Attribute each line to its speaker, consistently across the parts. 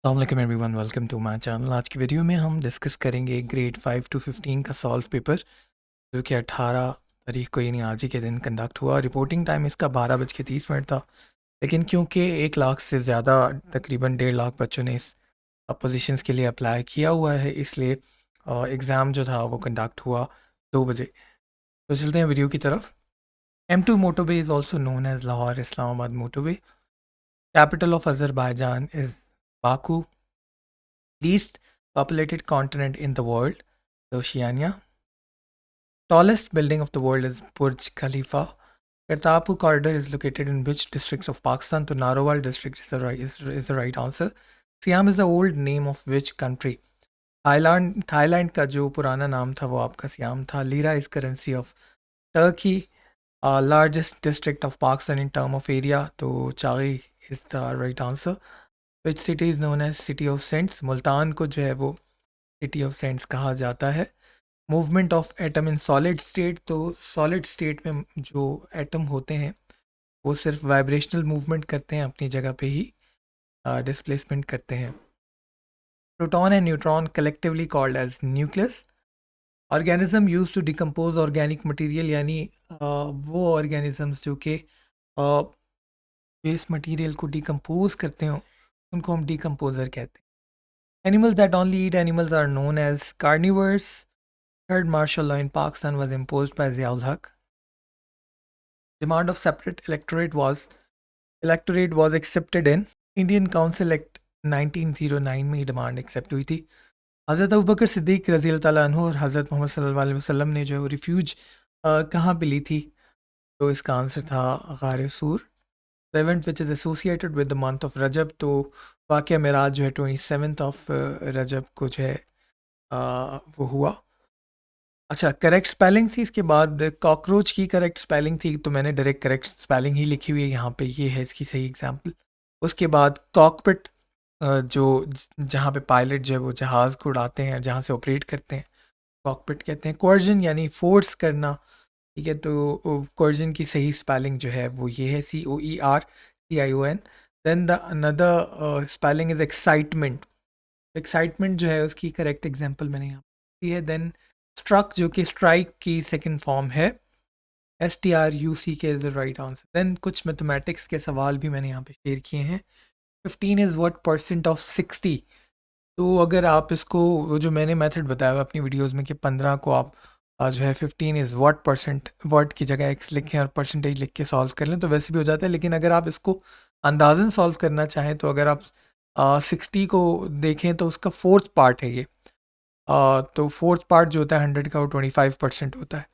Speaker 1: अस्सलाम everyone, welcome to my channel. आज की वीडियो में हम डिस्कस करेंगे ग्रेड 5 to 15 का सॉल्व पेपर जो कि 18 तारीख को यानी आज ही के दिन कंडक्ट हुआ। रिपोर्टिंग टाइम इसका 12:30 था, लेकिन क्योंकि 1 लाख से ज़्यादा तकरीबन 1.5 लाख बच्चों ने इस पोजीशंस के लिए अप्लाई किया हुआ है, इसलिए एग्ज़ाम जो था वो कंडक्ट हुआ 2 बजे। तो चलते हैं वीडियो की तरफ। M2 motorway is also known as Lahore Islamabad motorway. Capital of Azerbaijan is Baku. Least populated continent in the world, the Oceania. Tallest building of the world is Burj Khalifa. Kartarpur corridor is located in which district of Pakistan? So Narowal district is the right answer. Siam is the old name of which country? Thailand का जो पुराना नाम था वो आपका SIAM था. Lira is currency of Turkey. Largest district of Pakistan in term of area, तो Chaghi is the right answer. Which city is known as City of Saints? Multan को जो है वो सिटी ऑफ सेंट्स कहा जाता है. Movement of atom in solid state, तो solid state में जो एटम होते हैं वो सिर्फ वाइब्रेशनल मूवमेंट करते हैं, अपनी जगह पे ही डिस्प्लेसमेंट करते हैं. Proton and neutron collectively called as nucleus. Organism use to decompose organic material, यानी वो ऑर्गेनिजम्स जो कि वेस्ट मटेरियल को डिकम्पोज करते हो उनको हम डिकम्पोजर कहते हैं. Animals that only eat animals are known as carnivores. Third martial law in Pakistan was imposed by Ziaul Haq. Demand of separate electorate was accepted in Indian Council Act 1909 में demand accept हुई थी. हज़रत अबू बकर सिद्दीक रज़ी अल्लाह ताला अन्हु और हज़रत मोहम्मद सल्लल्लाहु अलैहि वसल्लम ने जो रिफ्यूज कहाँ पे ली थी, तो इसका आंसर था गार सूर. The event which is associated with the month of रजब, तो वाक़या मेराज जो है 27 ऑफ रजब को जो है वो हुआ. अच्छा, करेक्ट स्पेलिंग थी. इसके बाद कॉकरोच की करेक्ट स्पेलिंग थी, तो मैंने डायरेक्ट करेक्ट स्पेलिंग ही लिखी हुई है यहाँ पे, ये है इसकी सही एग्जांपल. उसके बाद कॉकपिट, जो जहाँ पे पायलट जो है वो जहाज़ को उड़ाते हैं, जहाँ से ऑपरेट करते हैं, कॉकपिट कहते हैं. कोर्जन यानी फोर्स करना, ठीक है, तो कोर्जन की सही स्पेलिंग जो है वो ये है COERCION. Then the another spelling is excitement. Excitement जो है उसकी करेक्ट एग्जांपल मैंने यहाँ दी है. देन स्ट्रक, जो कि स्ट्राइक की सेकंड फॉर्म है, STRUCK is the right answer. Then कुछ मैथमेटिक्स के सवाल भी मैंने यहाँ पे शेयर किए हैं. 15 इज़ व्हाट परसेंट ऑफ 60. तो अगर आप इसको, वो जो मैंने मेथड बताया हुआ अपनी वीडियोस में कि 15 को आप जो है 15 इज़ व्हाट परसेंट, वर्ड की जगह एक्स लिखें और परसेंटेज लिख के सॉल्व कर लें तो वैसे भी हो जाता है. लेकिन अगर आप इसको अंदाजन सॉल्व करना चाहें तो अगर आप 60 को देखें तो उसका फोर्थ पार्ट है ये. तो फोर्थ पार्ट जो होता है 100 का वो 25% होता है.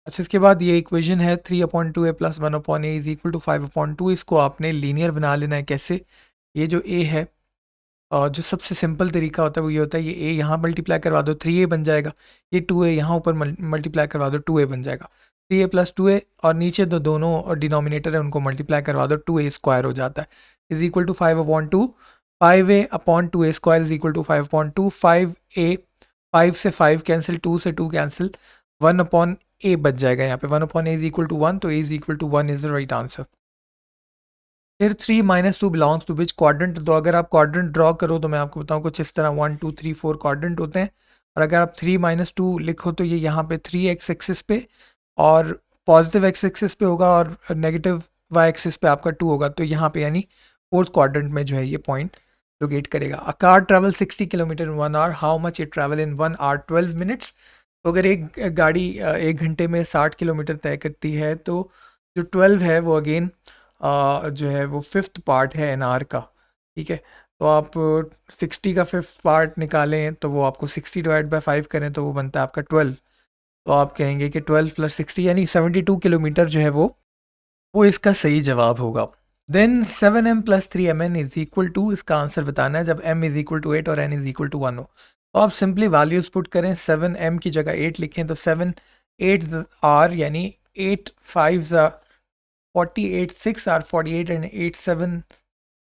Speaker 1: अच्छा, इसके बाद ये इक्वेशन है 3/2a + 1/a is equal to 5/2. इसको आपने लीनियर बना लेना है. कैसे? ये जो a है, जो सबसे सिंपल तरीका होता है वो ये होता है, ये a यहाँ मल्टीप्लाई करवा दो 3a बन जाएगा. ये 2a यहाँ ऊपर मल्टीप्लाई करवा दो 2a बन जाएगा. 3a + 2a और नीचे तो दोनों डिनोमिनेटर है उनको मल्टीप्लाई करवा दो 2a स्क्वायर हो जाता है. Is equal to 5/2. 5a/2a² is equal to 5/2. 5a, 5 से 5 कैंसिल, 2 से 2 कैंसिल, 1/a बच जाएगा यहाँ पे. 1/a इज इक्वल टू 1, तो a is equal to 1 is the right answer. फिर 3 - 2 बिलोंग्स टू विच क्वाड्रेंट. तो अगर आप क्वाड्रेंट ड्रॉ करो तो मैं आपको बताऊँ कुछ इस तरह 1 2 3 4 क्वाड्रेंट होते हैं. और अगर आप 3 - 2 लिखो तो ये यहाँ पे 3 एक्स एक्सिस पे और पॉजिटिव एक्स एक्सिस पे होगा और नेगेटिव वाई एक्सिस पे आपका 2 होगा. तो यहाँ पे यानी फोर्थ क्वाड्रेंट में जो है ये पॉइंट लोकेट करेगा. A car travel 60 kilometre in 1 hour, how much it travel in 1 hour 12 minutes. तो अगर एक गाड़ी 1 घंटे में 60 किलोमीटर तय करती है तो जो 12 है वो अगेन जो है वो फिफ्थ पार्ट है NR का. ठीक है, तो आप 60 का फिफ्थ पार्ट निकालें तो वो आपको 60/5 करें तो वो बनता है आपका 12. तो आप कहेंगे कि 12 + 60 यानी 72 किलोमीटर जो है वो इसका सही जवाब होगा. Then 7m + 3mn is equal to, इसका आंसर बताना है जब m इज इक्वल टू 8 और n इज इक्वल टू 1 हो. तो आप सिंपली वैल्यूज पुट करें. 7m की जगह 8 लिखें तो 7 8 आर यानी 8 5 48, 6 आर 48 एंड 8 7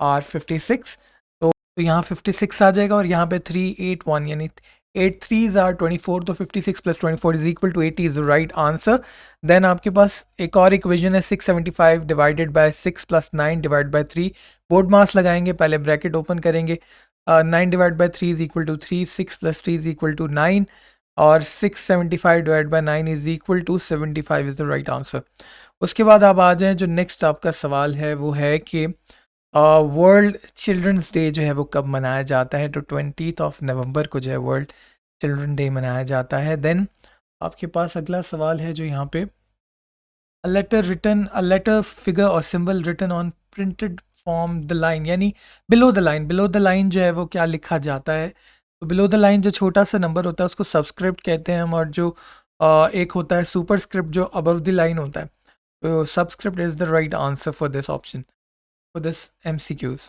Speaker 1: आर 56. तो यहाँ 56 आ जाएगा और यहाँ पे 3 8 1 यानी 8 3s आर 24. तो 56 + 24 is equal to 80 is the right answer. Then आपके पास एक और इक्वेशन है 675 divided by 6 + 9 divide by 3. BODMAS लगाएंगे, पहले ब्रैकेट ओपन करेंगे 9 divide by 3 is equal to 3, 6 plus 3 is equal to 9 और 675 divide by 9 is equal to 75 is the right answer. उसके बाद आप आ जाएं, जो नेक्स्ट आपका सवाल है वो है कि वर्ल्ड चिल्ड्रंस डे जो है वो कब मनाया जाता है। तो 20th ऑफ नवंबर को जो है वर्ल्ड चिल्ड्रन डे मनाया जाता है। देन आपके पास अगला सवाल है जो यहाँ पे a letter figure or symbol written on printed form the line, यानी below the line जो है वो क्या लिखा जाता है। तो below the line जो छोटा सा नंबर होता है उसको सबस्क्रिप्ट कहते हैं हम, और जो एक होता है सुपरस्क्रिप्ट जो above the line होता है। तो subscript is the right answer for this option, for this MCQs।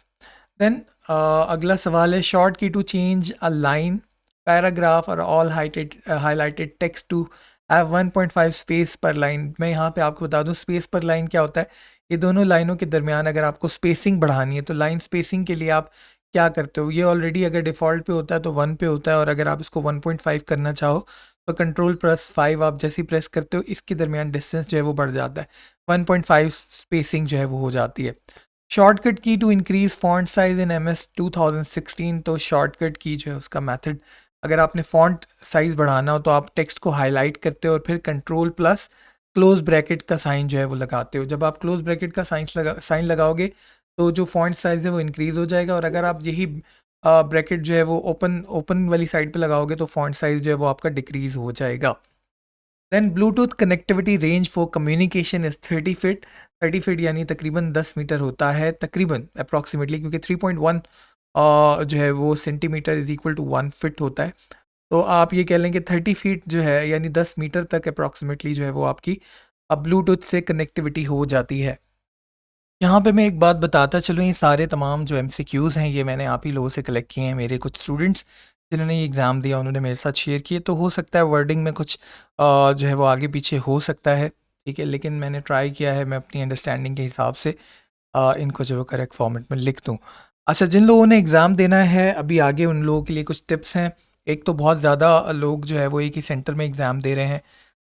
Speaker 1: Then अगला सवाल है short key to change a line, paragraph और all highlighted text to have 1.5 space पर लाइन। मैं यहाँ पे आपको बता दूँ स्पेस पर लाइन क्या होता है। ये दोनों लाइनों के दरमियान अगर आपको स्पेसिंग बढ़ानी है तो लाइन स्पेसिंग के लिए आप क्या करते हो, ये ऑलरेडी अगर डिफ़ॉल्ट पे होता है तो 1 पे होता है, और अगर आप इसको 1.5 करना चाहो तो कंट्रोल+5 आप जैसे ही प्रेस करते हो इसके दरमियान डिस्टेंस जो है वो बढ़ जाता है, 1.5 स्पेसिंग जो है वो हो जाती है। Shortcut key to increase font size in MS 2016, तो शॉर्टकट की जो है उसका मेथड, अगर आपने फॉन्ट साइज बढ़ाना हो तो आप टेक्स्ट को हाईलाइट करते हो और फिर कंट्रोल प्लस क्लोज ब्रैकेट का साइन जो है वो लगाते हो। जब आप क्लोज ब्रैकेट का साइन लगाओगे तो जो फॉन्ट साइज है वो इंक्रीज हो जाएगा, और अगर आप यही ब्रैकेट जो है वो ओपन ओपन वाली साइड पे लगाओगे तो फॉन्ट साइज जो है वो आपका डिक्रीज हो जाएगा। Then Bluetooth connectivity range for communication is 30 feet. 30 feet यानी तकरीबन 10 मीटर होता है, तकरीबन अप्रॉक्सीमेटली, क्योंकि 3.1 जो है वो centimetre is equal to 1 feet होता है। तो आप ये कह लें कि 30 फीट जो है यानी 10 मीटर तक अप्रॉक्सीमेटली जो है वो आपकी अब ब्लूटूथ से कनेक्टिविटी हो जाती है। यहाँ पे मैं एक बात बताता चलूँ, ये सारे तमाम जो MCQs हैं ये मैंने आप ही लोगों से कलेक्ट किए हैं, मेरे कुछ स्टूडेंट्स जिन्होंने ये एग्ज़ाम दिया उन्होंने मेरे साथ शेयर किए। तो हो सकता है वर्डिंग में कुछ जो है वो आगे पीछे हो सकता है, ठीक है, लेकिन मैंने ट्राई किया है मैं अपनी अंडरस्टैंडिंग के हिसाब से इनको जो है करेक्ट फॉर्मेट में लिख दूँ। अच्छा, जिन लोगों ने एग्ज़ाम देना है अभी आगे उन लोगों के लिए कुछ टिप्स हैं। एक तो बहुत ज़्यादा लोग जो है वो एक ही सेंटर में एग्ज़ाम दे रहे हैं,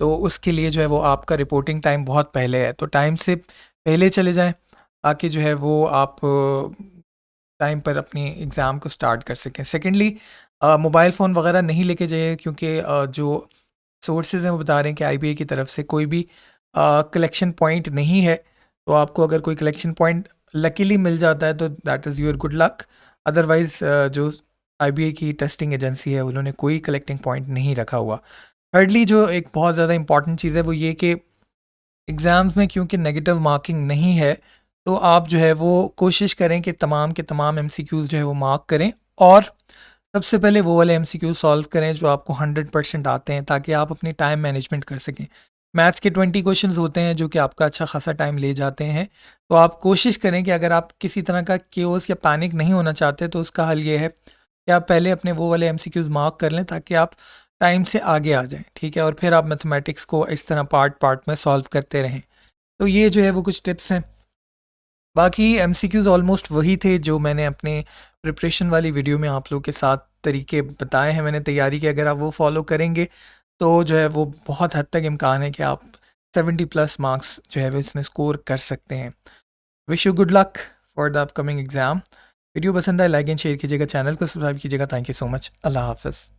Speaker 1: तो उसके लिए जो है वो आपका रिपोर्टिंग टाइम बहुत पहले है, तो टाइम से पहले चले जाएँ ताकि जो है वो आप टाइम पर अपनी एग्ज़ाम को स्टार्ट कर सकें। सेकेंडली मोबाइल फ़ोन वगैरह नहीं लेके जाइए, क्योंकि जो सोर्सेज़ हैं वो बता रहे हैं कि IBA की तरफ से कोई भी कलेक्शन पॉइंट नहीं है। तो आपको अगर कोई कलेक्शन पॉइंट लकीली मिल जाता है तो that is your good luck. Otherwise जो IBA की टेस्टिंग एजेंसी है उन्होंने कोई कलेक्टिंग पॉइंट नहीं रखा हुआ। थर्डली जो एक बहुत ज़्यादा इंपॉर्टेंट चीज़ है वो ये कि एग्ज़ाम्स में क्योंकि नेगेटिव मार्किंग नहीं है, तो आप जो है वो कोशिश करें कि तमाम के तमाम MCQs जो है वो मार्क करें, और सबसे पहले वो वाले MCQ सॉल्व करें जो आपको 100% आते हैं, ताकि आप अपनी टाइम मैनेजमेंट कर सकें। मैथ्स के 20 क्वेश्चंस होते हैं जो कि आपका अच्छा खासा टाइम ले जाते हैं। तो आप कोशिश करें कि अगर आप किसी तरह का केओस या पैनिक नहीं होना चाहते तो उसका हल ये है कि आप पहले अपने वो वाले MCQs मार्क कर लें ताकि आप टाइम से आगे आ जाएँ, ठीक है? और फिर आप मैथमेटिक्स को इस तरह पार्ट-पार्ट में सॉल्व करते रहें। तो ये जो है वो कुछ टिप्स हैं। बाकी MCQs ऑलमोस्ट वही थे जो मैंने अपने प्रिपरेशन वाली वीडियो में आप लोगों के साथ तरीके बताए हैं मैंने तैयारी के। अगर आप वो फॉलो करेंगे तो जो है वो बहुत हद तक इम्कान है कि आप 70+ मार्क्स जो है वो इसमें स्कोर कर सकते हैं। Wish you good luck for the upcoming exam. Video पसंद आए लाइक एंड शेयर कीजिएगा, चैनल को सब्सक्राइब कीजिएगा। Thank you so much. अल्लाह हाफ़िज़।